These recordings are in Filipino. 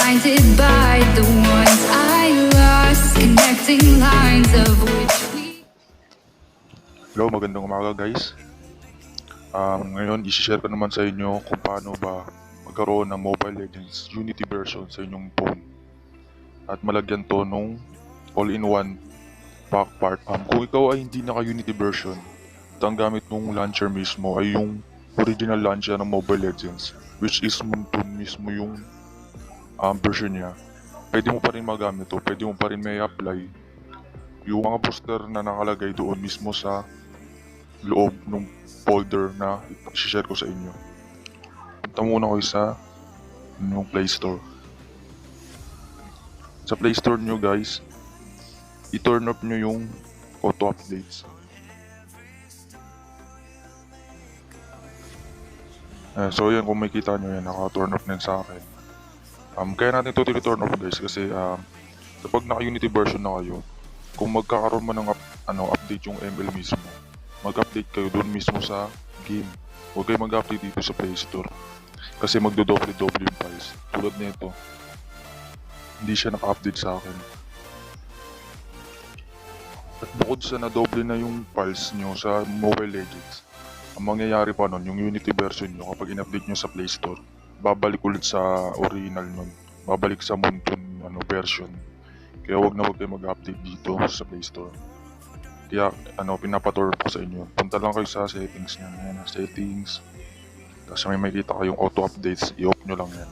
blinded by the ones I lost, connecting lines of which we... Hello, magandang umaga guys. Ngayon i-share ko naman sa inyo kung paano ba magkaroon ng Mobile Legends Unity version sa inyong phone. At malagyan to nung all-in-one pack part. Kung ikaw ay hindi naka-Unity version, at ang gamit mong launcher mismo ay yung original launcher ng Mobile Legends, which is mismo yung version niya, pwede mo pa rin magamit to, pwede mo pa rin may apply yung mga booster na nakalagay doon mismo sa loob ng folder na i-share ko sa inyo. Punta muna kayo sa yung Play Store. Sa Play Store nyo guys, i-turn off nyo yung auto updates. So yan, kung makikita nyo yan, naka-turn off na sa akin. Kaya natin ito turn off guys kasi kapag naka-Unity version na kayo, kung magkakaroon mo ng update yung ML mismo, mag-update kayo doon mismo sa game. Huwag kayo mag-update dito sa Play Store kasi magdo-double yung files. Tulad nito, hindi siya naka-update sa akin. At bukod sa na-double na yung files nyo sa Mobile Legends, ang mangyayari pa nun, yung Unity version nyo kapag in-update nyo sa Play Store, babalik ulit sa original nun. Babalik sa Moonton version. Kaya wag kayo mag-update dito sa Play Store. Kaya pinapaturn ko sa inyo. Punta lang kayo sa settings niyan. Ayan, settings. Tapos may makikita kayong auto updates. I-off nyo lang yan.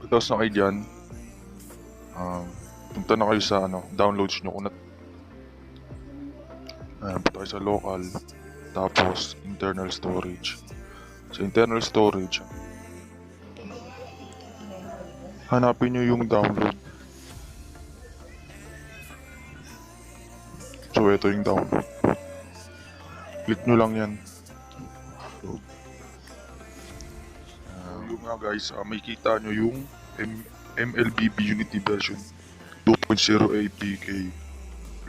Tapos na kayo dyan. Punta na kayo sa downloads nyo. Punta kayo sa local. Tapos internal storage. Sa internal storage, hanapin nyo yung download. So ito yung download. Click nyo lang yan. Yung nga guys, makikita nyo yung MLBB Unity version 2.0 APK.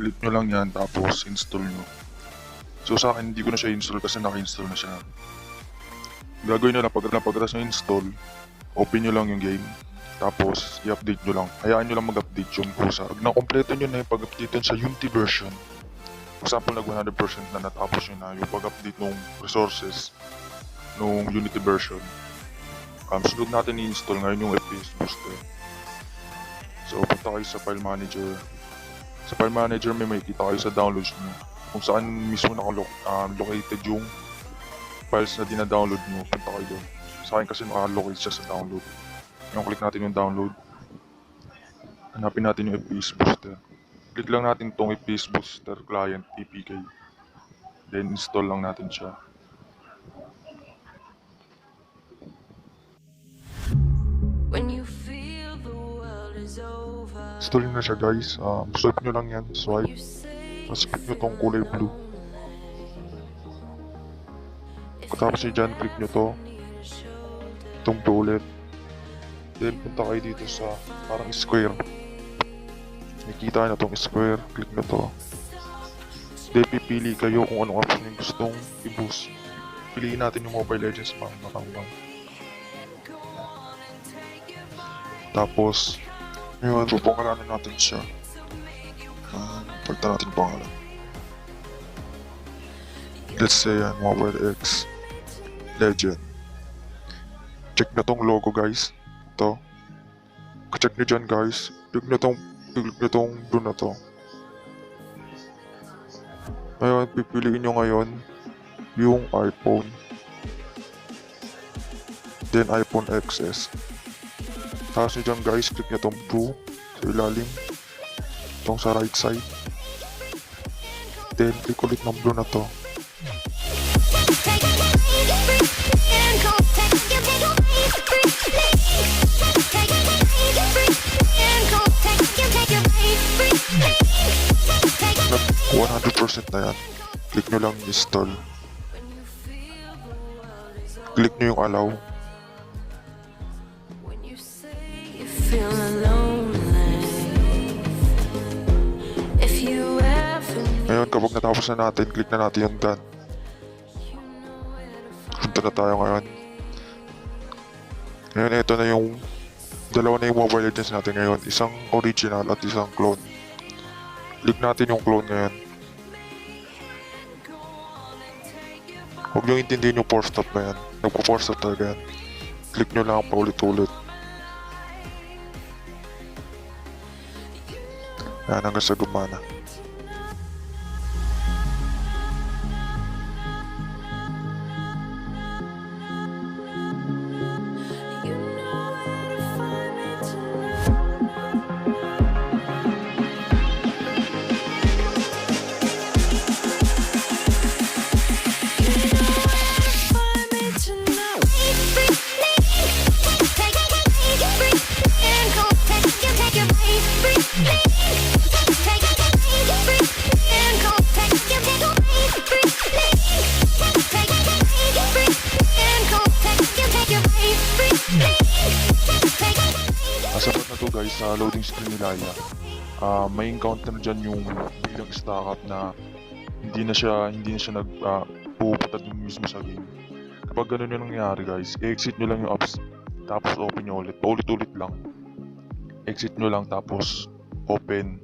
Click nyo lang yan tapos install nyo. So sa akin hindi ko na siya install kasi naka-install na siya. Gagawin nyo lang pagkatapos nyo install, open nyo lang yung game. Tapos i-update nyo lang. Hayaan nyo lang mag-update yung kusa. Pag na-kompleto nyo na yung pag-update sa Unity version, for example nag 100% na natapos nyo na yung pag-update ng resources ng Unity version, sunod natin i-install ngayon yung FPS booster. So punta kayo sa file manager. Sa file manager may makikita kayo sa downloads nyo kung saan mismo located yung files na dina-download nyo. Punta kayo doon. Sa akin kasi naka-locate siya sa download. Yung click natin yung download, hanapin natin yung FPS booster. Click lang natin itong FPS booster client APK. Then install lang natin siya. Install na siya guys. Swipe nyo lang yan. Swipe. Tapos click nyo tong kulay blue. Pagkatapos nyo dyan, click nyo to. Itong blue ulit. Then punta kayo dito sa parang square. Nakikita na tong square. Click nyo to. Then pipili kayo kung anong option yung gustong i-boost. Piliin natin yung Mobile Legends bang. Tapos ngayon, pupangalanan natin siya. Pagta natin pangalan. Let's say Mobile X Legend. Check na tong logo guys. Ito. Check nyo dyan guys. Click nyo tong blue na to. Ngayon, pipiliin nyo ngayon yung iPhone. Then iPhone XS. Tapos nyo dyan guys, click nyo tong blue sa ilalim. Itong sa right side. Then click ulit ng blue na to. Nag 100% na yan. Click nyo lang install. Click nyo yung allow. Ngayon kapag natapos na natin, click na natin yung done. Punta na tayo ngayon. Ngayon ito na yung Dalawa na yung Mobile Legends natin ngayon. Isang original at isang clone. Click natin yung clone ngayon. Huwag nyo intindihin yung force stop na yan. Nagpo-force stop talaga yan. Click nyo lang paulit-ulit. Yan, hanggang sa gumana. Sapat na to guys sa loading screen ni Laya. May encounter dyan yung biglang stack up na hindi na siya pupunta dun mismo sa game. Kapag ganun yung nangyari guys, exit nyo lang yung apps tapos open nyo ulit. Paulit-ulit lang. Exit nyo lang tapos open.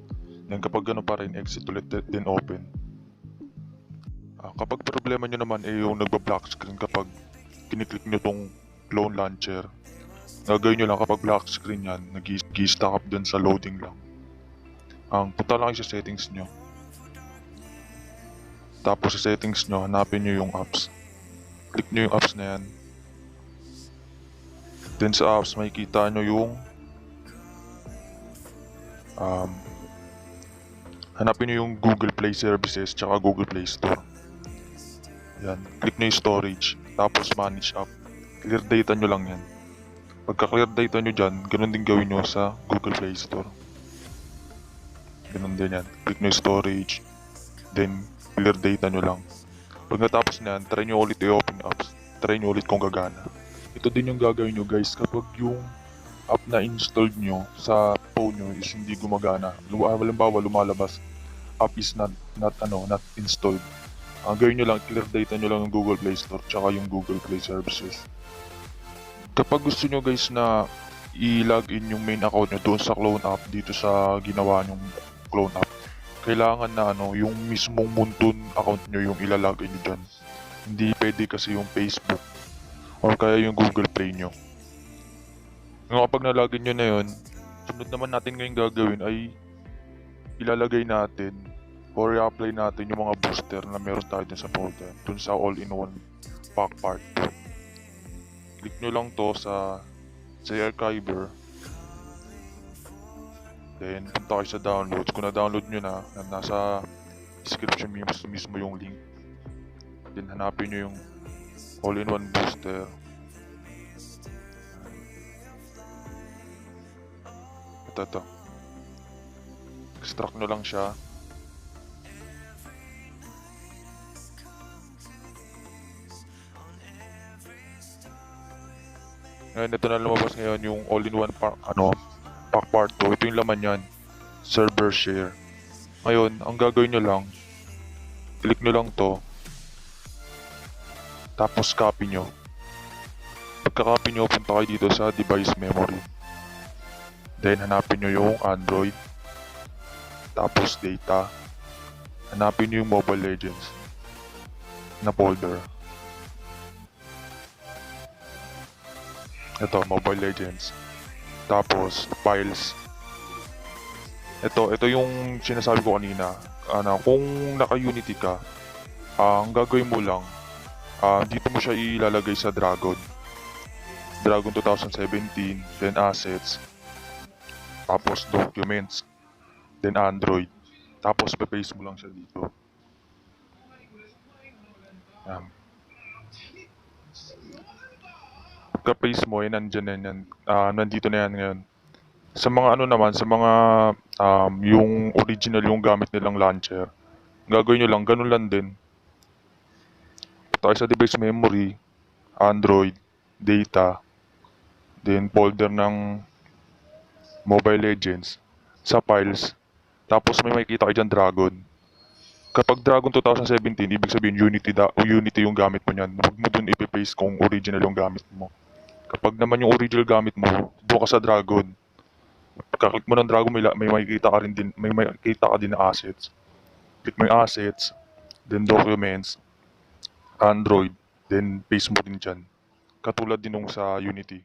Then kapag ganun pa rin, exit ulit then open. Kapag problema nyo naman yung nagba-black screen kapag kiniklik nyo tong clone launcher. Gagawin nyo lang kapag black screen yan, nag-i-stack up dun sa loading lang. Punta lang kayo sa settings nyo. Tapos sa settings nyo, hanapin nyo yung apps. Click nyo yung apps na yan. Then sa apps, makikita nyo yung hanapin nyo yung Google Play Services tsaka Google Play Store. Yan. Click nyo yung storage. Tapos manage app. Clear data nyo lang yan. Pagka clear data nyo dyan, ganun din gawin nyo sa Google Play Store. Ganun din yan. Click nyo yung storage. Then, clear data nyo lang. Pag natapos na yan, try nyo ulit i-open apps. Try nyo ulit kung gagana. Ito din yung gagawin nyo guys kapag yung app na installed nyo sa phone nyo is hindi gumagana. Halimbawa lumalabas, app is not installed. Ang gawin nyo lang, clear data nyo lang yung Google Play Store tsaka yung Google Play Services. Kapag gusto nyo guys na i-login yung main account nyo doon sa clone app dito sa ginawa nyong clone app, kailangan na yung mismong Muntun account nyo yung ilalagin nyo dyan. Hindi pwede kasi yung Facebook or kaya yung Google Play nyo. Ngayon kapag nalagin nyo na yun, sunod naman natin ngayon gagawin ay ilalagay natin or i-apply natin yung mga booster na meron tayo dun sa folder dun sa all-in-one pack part 2. Click nyo lang to sa archiver. Then, punta kayo sa downloads. Kung na-download nyo na, nasa description mismo yung link. Then, hanapin nyo yung all-in-one booster. Ito. Extract nyo lang siya. Ngayon, ito na lumabas ngayon yung all-in-one pack part 2. Ito yung laman yan. Server share. Ngayon, ang gagawin nyo lang, click nyo lang to. Tapos copy nyo. Pagka-copy nyo, punta kayo dito sa device memory. Then, hanapin nyo yung Android. Tapos data. Hanapin nyo yung Mobile Legends na folder. Ito, Mobile Legends. Tapos, files. Ito yung sinasabi ko kanina. Kung naka-Unity ka, ang gagawin mo lang, dito mo siya ilalagay sa Dragon 2017, then Assets, tapos Documents, then Android. Tapos, paste mo lang siya dito. Yan. Pagka-paste mo, nandyan na yan. Nandito na yan ngayon. Sa mga sa mga yung original yung gamit nilang launcher, gagawin nyo lang, ganun lang din. Punta kayo sa device memory, Android, data, then folder ng Mobile Legends, sa files, tapos may makikita kayo dyan Dragon. Kapag Dragon 2017, ibig sabihin Unity yung gamit mo niyan. Huwag mo dun ipipaste kung original yung gamit mo. Kapag naman yung original gamit mo, doon ka sa Dragon. Pagka-click mo ng Dragon, may makikita ka rin din, may makikita ka din na assets. Click mo yung assets, then documents, Android, then paste mo din dyan. Katulad din nung sa Unity.